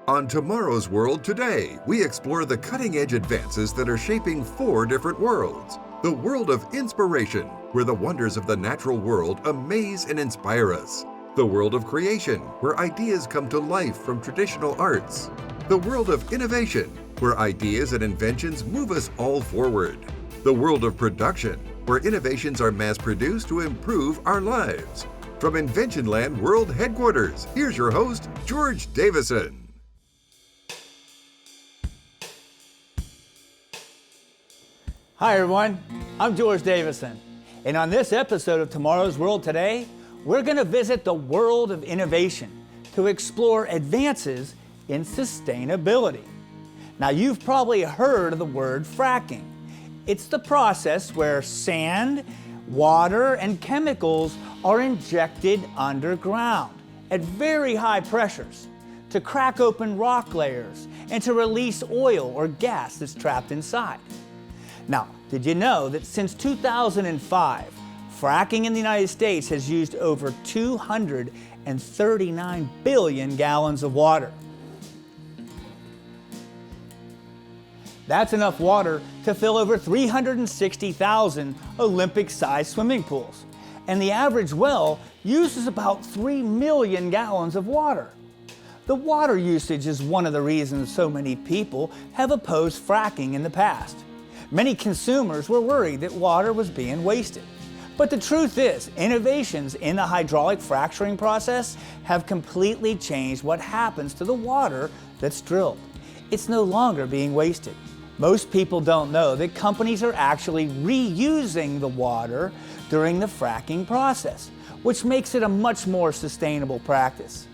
On Tomorrow's World Today, we explore the cutting-edge advances that are shaping 4 different worlds. The world of inspiration, where the wonders of the natural world amaze and inspire us. The world of creation, where ideas come to life from traditional arts. The world of innovation, where ideas and inventions move us all forward. The world of production, where innovations are mass-produced to improve our lives. From Invention Land World Headquarters, here's your host, George Davison. Hi everyone, I'm George Davison, and on this episode of Tomorrow's World Today, we're going to visit the world of innovation to explore advances in sustainability. Now you've probably heard of the word fracking. It's the process where sand, water, and chemicals are injected underground at very high pressures to crack open rock layers and to release oil or gas that's trapped inside. Now, did you know that since 2005, fracking in the United States has used over 239 billion gallons of water? That's enough water to fill over 360,000 Olympic-sized swimming pools. And the average well uses about 3 million gallons of water. The water usage is one of the reasons so many people have opposed fracking in the past. Many consumers were worried that water was being wasted. But the truth is, innovations in the hydraulic fracturing process have completely changed what happens to the water that's drilled. It's no longer being wasted. Most people don't know that companies are actually reusing the water during the fracking process, which makes it a much more sustainable practice.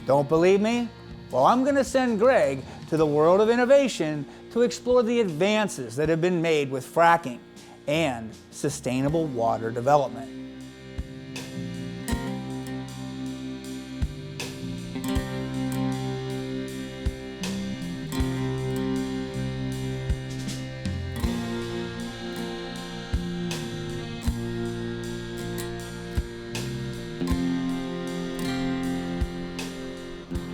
Don't believe me? Well, I'm going to send Greg to the world of innovation to explore the advances that have been made with fracking and sustainable water development.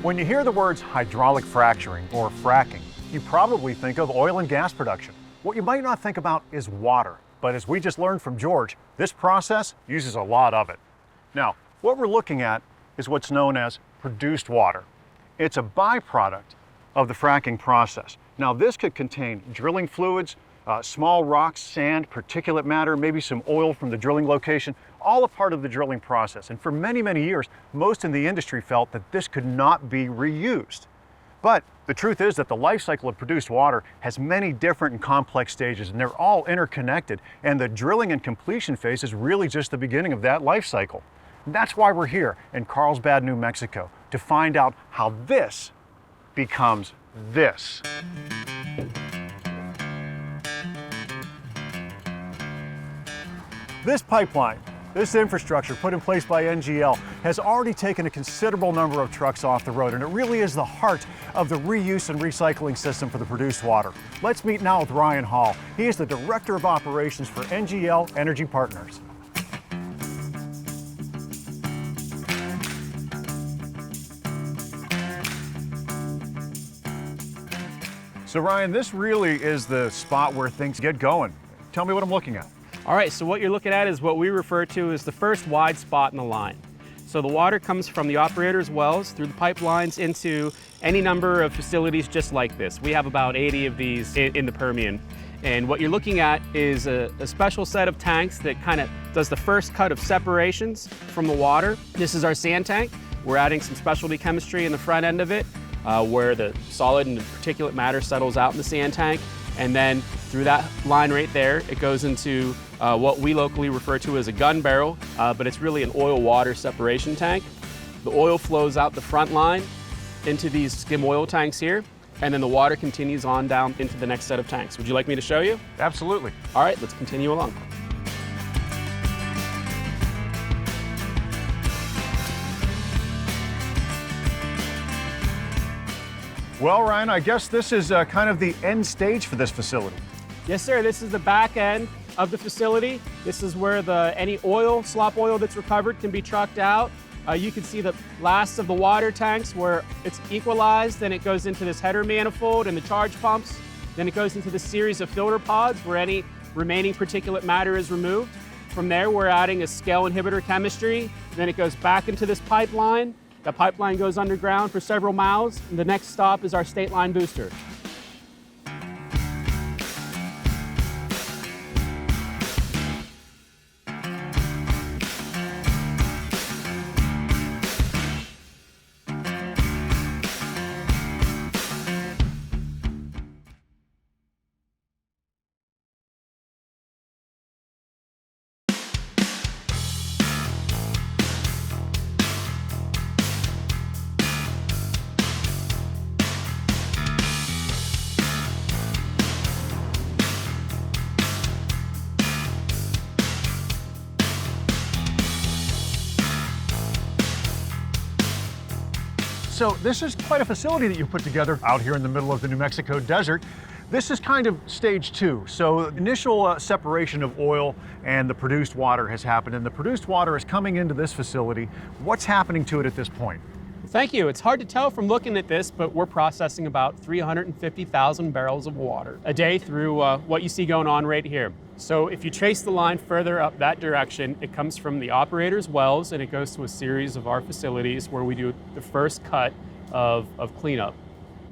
When you hear the words hydraulic fracturing or fracking, you probably think of oil and gas production. What you might not think about is water, but as we just learned from George, this process uses a lot of it. Now, what we're looking at is what's known as produced water. It's a byproduct of the fracking process. Now, this could contain drilling fluids, small rocks, sand, particulate matter, maybe some oil from the drilling location, all a part of the drilling process. And for many, many years, most in the industry felt that this could not be reused. But the truth is that the life cycle of produced water has many different and complex stages, and they're all interconnected. And the drilling and completion phase is really just the beginning of that life cycle. And that's why we're here in Carlsbad, New Mexico, to find out how this becomes this. This pipeline, this infrastructure put in place by NGL has already taken a considerable number of trucks off the road, and it really is the heart of the reuse and recycling system for the produced water. Let's meet now with Ryan Hall. He is the Director of Operations for NGL Energy Partners. So Ryan, this really is the spot where things get going. Tell me what I'm looking at. All right, so what you're looking at is what we refer to as the first wide spot in the line. So the water comes from the operator's wells through the pipelines into any number of facilities just like this. We have about 80 of these in the Permian. And what you're looking at is a special set of tanks that kind of does the first cut of separations from the water. This is our sand tank. We're adding some specialty chemistry in the front end of it where the solid and particulate matter settles out in the sand tank. And then through that line right there, it goes into what we locally refer to as a gun barrel, but it's really an oil-water separation tank. The oil flows out the front line into these skim oil tanks here, and then the water continues on down into the next set of tanks. Would you like me to show you? Absolutely. All right, let's continue along. Well, Ryan, I guess this is kind of the end stage for this facility. Yes, sir. This is the back end of the facility. This is where any oil, slop oil that's recovered can be trucked out. You can see the last of the water tanks where it's equalized, then it goes into this header manifold and the charge pumps. Then it goes into the series of filter pods where any remaining particulate matter is removed. From there, we're adding a scale inhibitor chemistry. Then it goes back into this pipeline. The pipeline goes underground for several miles. And the next stop is our state line booster. So this is quite a facility that you put together out here in the middle of the New Mexico desert. This is kind of stage 2. So initial separation of oil and the produced water has happened, and the produced water is coming into this facility. What's happening to it at this point? Thank you. It's hard to tell from looking at this, but we're processing about 350,000 barrels of water a day through what you see going on right here. So if you trace the line further up that direction, it comes from the operator's wells and it goes to a series of our facilities where we do the first cut of cleanup.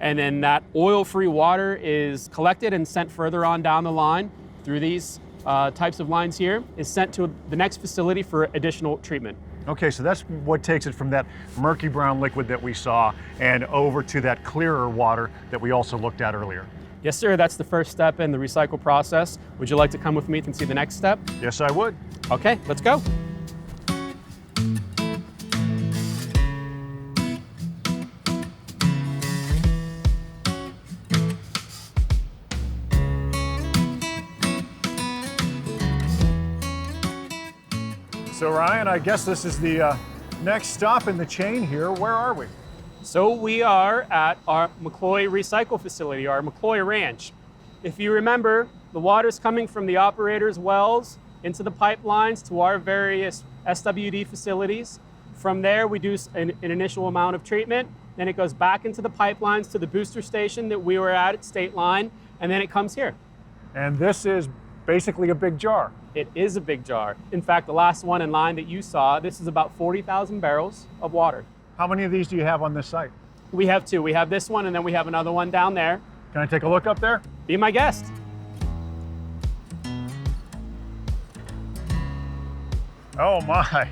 And then that oil-free water is collected and sent further on down the line through these types of lines here, is sent to the next facility for additional treatment. Okay, so that's what takes it from that murky brown liquid that we saw and over to that clearer water that we also looked at earlier. Yes, sir, that's the first step in the recycle process. Would you like to come with me and see the next step? Yes, I would. Okay, let's go. So Ryan, I guess this is the next stop in the chain here. Where are we? So we are at our McCloy recycle facility, our McCloy Ranch. If you remember, the water's coming from the operator's wells into the pipelines to our various SWD facilities. From there, we do an initial amount of treatment. Then it goes back into the pipelines to the booster station that we were at State Line, and then it comes here. And this is basically a big jar. It is a big jar. In fact, the last one in line that you saw, this is about 40,000 barrels of water. How many of these do you have on this site? We have two. We have this one, and then we have another one down there. Can I take a look up there? Be my guest. Oh my.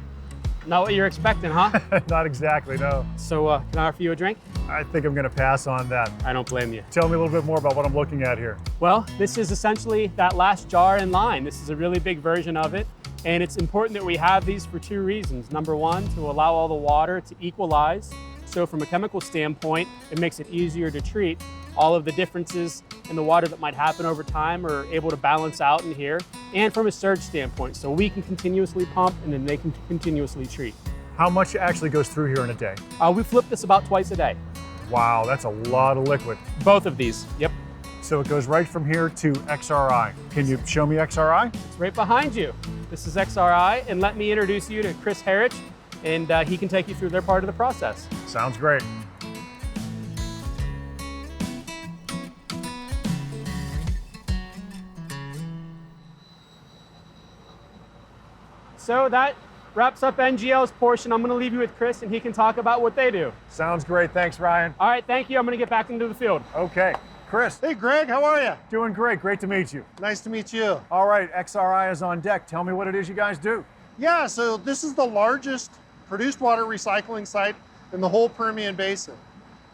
Not what you're expecting, huh? Not exactly, no. So can I offer you a drink? I think I'm gonna pass on that. I don't blame you. Tell me a little bit more about what I'm looking at here. Well, this is essentially that last jar in line. This is a really big version of it. And it's important that we have these for two reasons. Number one, to allow all the water to equalize. So from a chemical standpoint, it makes it easier to treat. All of the differences in the water that might happen over time are able to balance out in here. And from a surge standpoint, so we can continuously pump and then they can continuously treat. How much actually goes through here in a day? We flip this about twice a day. Wow, that's a lot of liquid. Both of these, yep. So it goes right from here to XRI. Can you show me XRI? It's right behind you. This is XRI, and let me introduce you to Chris Harrich, and he can take you through their part of the process. Sounds great. So that wraps up NGL's portion. I'm gonna leave you with Chris, and he can talk about what they do. Sounds great, thanks Ryan. All right, thank you. I'm gonna get back into the field. Okay, Chris. Hey Greg, how are you? Doing great, great to meet you. Nice to meet you. All right, XRI is on deck. Tell me what it is you guys do. Yeah, so this is the largest produced water recycling site in the whole Permian Basin.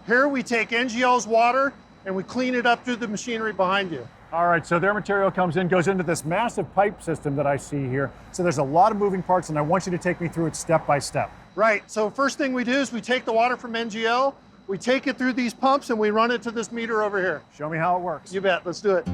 Here we take NGL's water and we clean it up through the machinery behind you. All right, so their material comes in, goes into this massive pipe system that I see here. So there's a lot of moving parts, and I want you to take me through it step by step. Right, so first thing we do is we take the water from NGL, we take it through these pumps and we run it to this meter over here. Show me how it works. You bet, let's do it.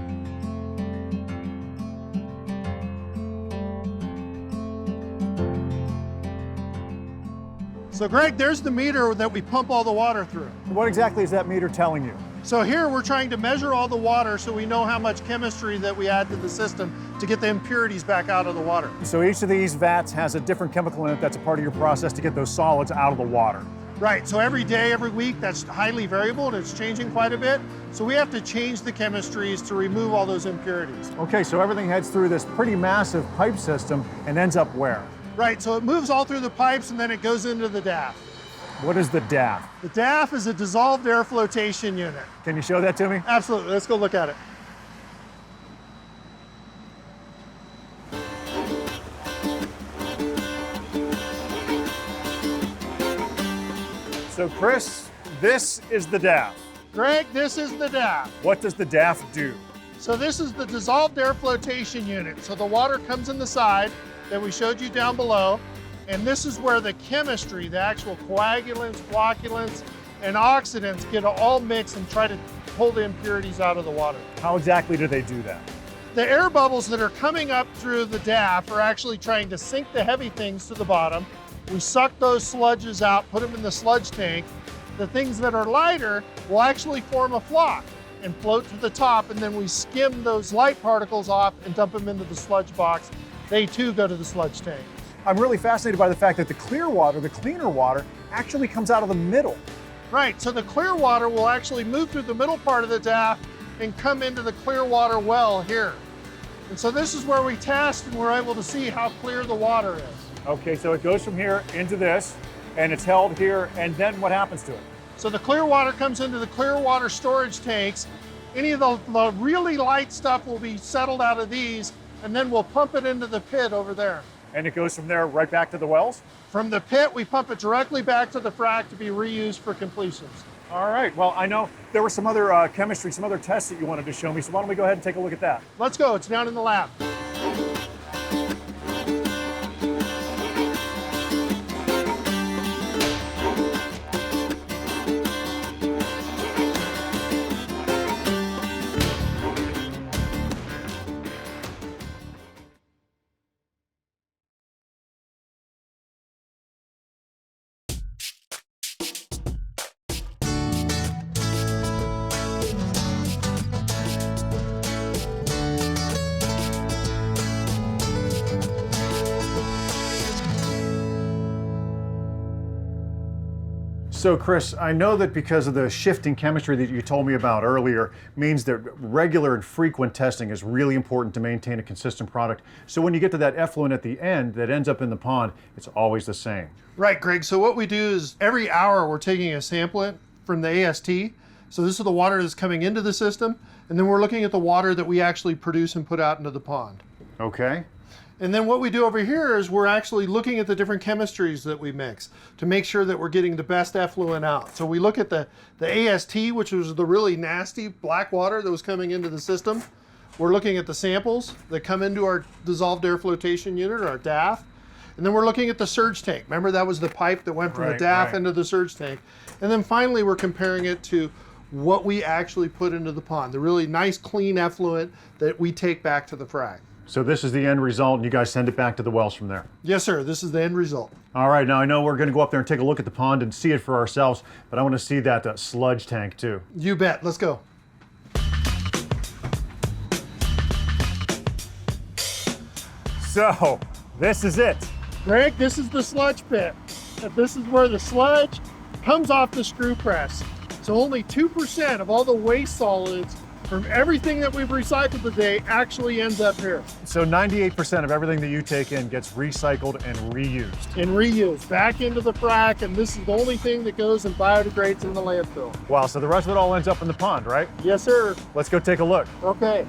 So Greg, there's the meter that we pump all the water through. What exactly is that meter telling you? So here we're trying to measure all the water so we know how much chemistry that we add to the system to get the impurities back out of the water. So each of these vats has a different chemical in it that's a part of your process to get those solids out of the water. Right, so every day, every week, that's highly variable and it's changing quite a bit. So we have to change the chemistries to remove all those impurities. Okay, so everything heads through this pretty massive pipe system and ends up where? Right, so it moves all through the pipes and then it goes into the DAF. What is the DAF? The DAF is a dissolved air flotation unit. Can you show that to me? Absolutely, let's go look at it. So Chris, this is the DAF. Greg, this is the DAF. What does the DAF do? So this is the dissolved air flotation unit. So the water comes in the side that we showed you down below, and this is where the chemistry, the actual coagulants, flocculants, and oxidants get all mixed and try to pull the impurities out of the water. How exactly do they do that? The air bubbles that are coming up through the DAF are actually trying to sink the heavy things to the bottom. We suck those sludges out, put them in the sludge tank. The things that are lighter will actually form a flock and float to the top, and then we skim those light particles off and dump them into the sludge box. They too go to the sludge tank. I'm really fascinated by the fact that the clear water, the cleaner water, actually comes out of the middle. Right, so the clear water will actually move through the middle part of the DAF and come into the clear water well here. And so this is where we test and we're able to see how clear the water is. Okay, so it goes from here into this, and it's held here, and then what happens to it? So the clear water comes into the clear water storage tanks. Any of the really light stuff will be settled out of these, and then we'll pump it into the pit over there. And it goes from there right back to the wells? From the pit, we pump it directly back to the frac to be reused for completions. All right, well, I know there were some other chemistry, some other tests that you wanted to show me, so why don't we go ahead and take a look at that? Let's go, it's down in the lab. So Chris, I know that because of the shifting chemistry that you told me about earlier means that regular and frequent testing is really important to maintain a consistent product. So when you get to that effluent at the end that ends up in the pond, it's always the same. Right, Greg. So what we do is every hour we're taking a sampling from the AST. So this is the water that's coming into the system, and then we're looking at the water that we actually produce and put out into the pond. Okay. And then what we do over here is we're actually looking at the different chemistries that we mix to make sure that we're getting the best effluent out. So we look at the AST, which was the really nasty black water that was coming into the system. We're looking at the samples that come into our dissolved air flotation unit, or our DAF. And then we're looking at the surge tank. Remember, that was the pipe that went from the DAF into the surge tank. And then finally, we're comparing it to what we actually put into the pond, the really nice, clean effluent that we take back to the frac. So this is the end result, and you guys send it back to the wells from there? Yes, sir. This is the end result. All right, now I know we're going to go up there and take a look at the pond and see it for ourselves, but I want to see that sludge tank too. You bet. Let's go. So, this is it. Greg, this is the sludge pit. This is where the sludge comes off the screw press. So only 2% of all the waste solids from everything that we've recycled today actually ends up here. So 98% of everything that you take in gets recycled and reused. And reused back into the frac, and this is the only thing that goes and biodegrades in the landfill. Wow, so the rest of it all ends up in the pond, right? Yes, sir. Let's go take a look. Okay.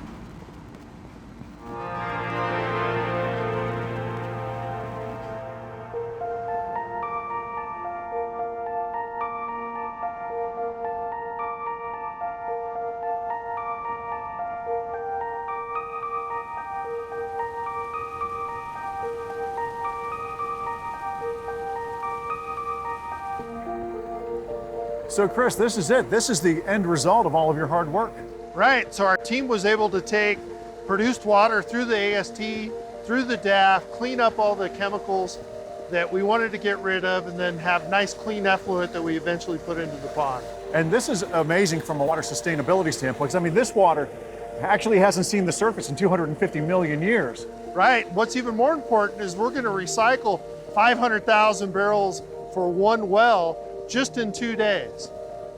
So Chris, this is it. This is the end result of all of your hard work. Right, so our team was able to take produced water through the AST, through the DAF, clean up all the chemicals, that we wanted to get rid of and then have nice clean effluent that we eventually put into the pond. And this is amazing from a water sustainability standpoint, because I mean, this water actually hasn't seen the surface in 250 million years. Right. What's even more important is we're going to recycle 500,000 barrels for one well just in 2 days.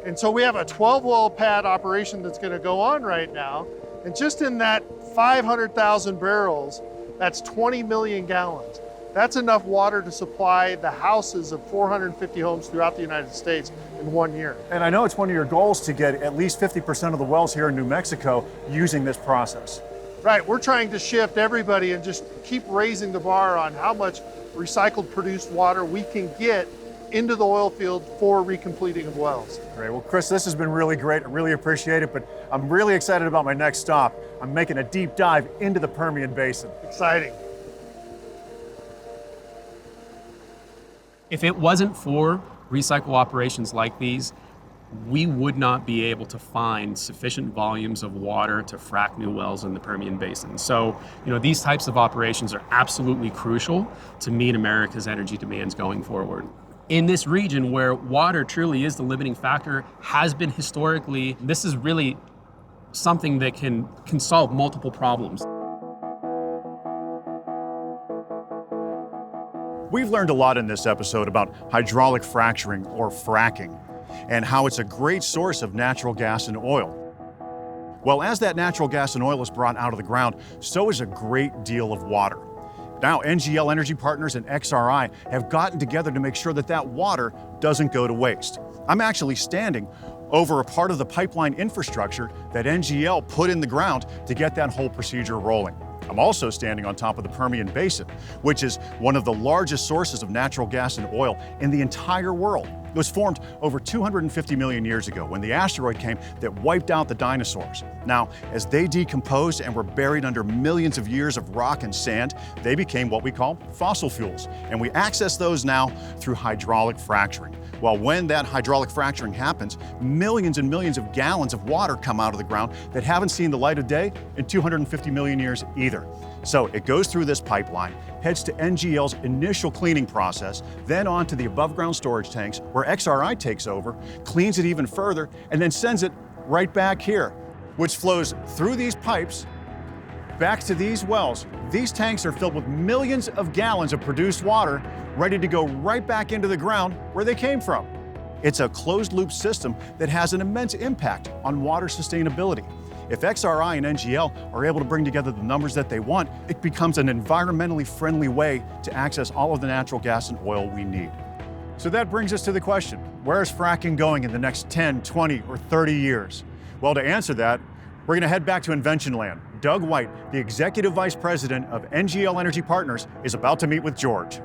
And so we have a 12 well pad operation that's going to go on right now. And just in that 500,000 barrels, that's 20 million gallons. That's enough water to supply the houses of 450 homes throughout the United States in 1 year. And I know it's one of your goals to get at least 50% of the wells here in New Mexico using this process. Right, we're trying to shift everybody and just keep raising the bar on how much recycled produced water we can get into the oil field for recompleting of wells. Great. Well, Chris, this has been really great. I really appreciate it, but I'm really excited about my next stop. I'm making a deep dive into the Permian Basin. Exciting. If it wasn't for recycle operations like these, we would not be able to find sufficient volumes of water to frack new wells in the Permian Basin. So, these types of operations are absolutely crucial to meet America's energy demands going forward. In this region where water truly is the limiting factor, has been historically, this is really something that can solve multiple problems. We've learned a lot in this episode about hydraulic fracturing or fracking and how it's a great source of natural gas and oil. Well, as that natural gas and oil is brought out of the ground, so is a great deal of water. Now, NGL Energy Partners and XRI have gotten together to make sure that that water doesn't go to waste. I'm actually standing over a part of the pipeline infrastructure that NGL put in the ground to get that whole procedure rolling. I'm also standing on top of the Permian Basin, which is one of the largest sources of natural gas and oil in the entire world. It was formed over 250 million years ago when the asteroid came that wiped out the dinosaurs. Now, as they decomposed and were buried under millions of years of rock and sand, they became what we call fossil fuels. And we access those now through hydraulic fracturing. Well, when that hydraulic fracturing happens, millions and millions of gallons of water come out of the ground that haven't seen the light of day in 250 million years either. So it goes through this pipeline, heads to NGL's initial cleaning process, then on to the above ground storage tanks where XRI takes over, cleans it even further, and then sends it right back here, which flows through these pipes back to these wells. These tanks are filled with millions of gallons of produced water, ready to go right back into the ground where they came from. It's a closed loop system that has an immense impact on water sustainability. If XRI and NGL are able to bring together the numbers that they want, it becomes an environmentally friendly way to access all of the natural gas and oil we need. So that brings us to the question, where is fracking going in the next 10, 20, or 30 years? Well, to answer that, we're going to head back to Invention Land. Doug White, the Executive Vice President of NGL Energy Partners, is about to meet with George.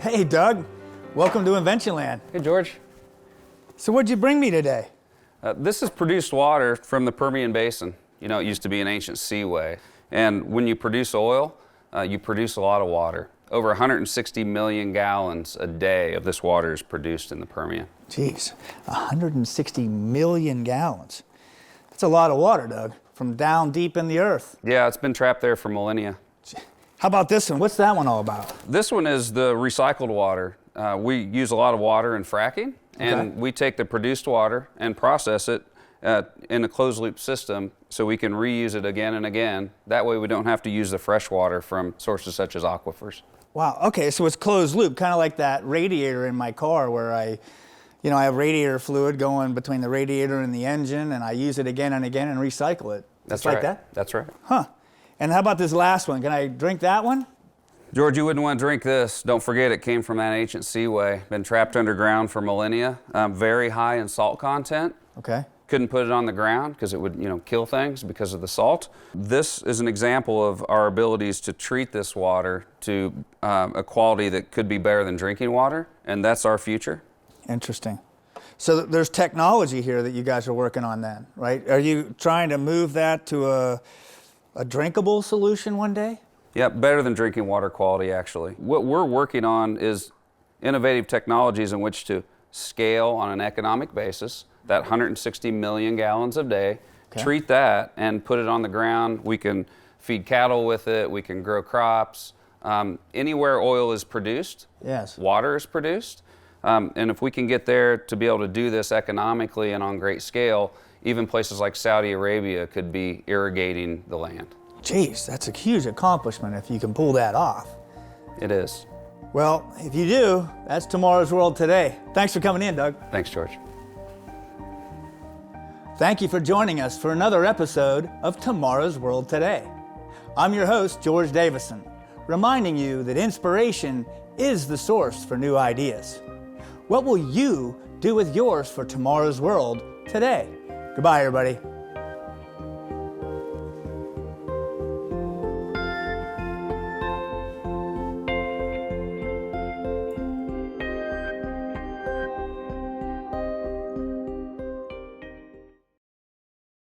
Hey, Doug. Welcome to Invention Land. Hey, George. So what'd you bring me today? This is produced water from the Permian Basin. It used to be an ancient seaway. And when you produce oil, you produce a lot of water. Over 160 million gallons a day of this water is produced in the Permian. Jeez, 160 million gallons. That's a lot of water, Doug, from down deep in the earth. Yeah, it's been trapped there for millennia. How about this one? What's that one all about? This one is the recycled water. We use a lot of water in fracking, and we take the produced water and process it in a closed loop system so we can reuse it again and again. That way we don't have to use the fresh water from sources such as aquifers. Wow, okay, so it's closed loop, kind of like that radiator in my car where I have radiator fluid going between the radiator and the engine, and I use it again and again and recycle it. That's Just right. like that? That's right. Huh. And how about this last one? Can I drink that one? George, you wouldn't want to drink this. Don't forget it came from that ancient seaway. Been trapped underground for millennia. Very high in salt content. Okay. couldn't put it on the ground because it would, kill things because of the salt. This is an example of our abilities to treat this water to a quality that could be better than drinking water, and that's our future. Interesting. So there's technology here that you guys are working on then, right? Are you trying to move that to a drinkable solution one day? Yeah, better than drinking water quality, actually. What we're working on is innovative technologies in which to scale on an economic basis, that 160 million gallons a day, treat that and put it on the ground. We can feed cattle with it, we can grow crops. Anywhere oil is produced, water is produced. And if we can get there to be able to do this economically and on great scale, even places like Saudi Arabia could be irrigating the land. Geez, that's a huge accomplishment if you can pull that off. It is. Well, if you do, that's Tomorrow's World Today. Thanks for coming in, Doug. Thanks, George. Thank you for joining us for another episode of Tomorrow's World Today. I'm your host, George Davison, reminding you that inspiration is the source for new ideas. What will you do with yours for tomorrow's world today? Goodbye, everybody.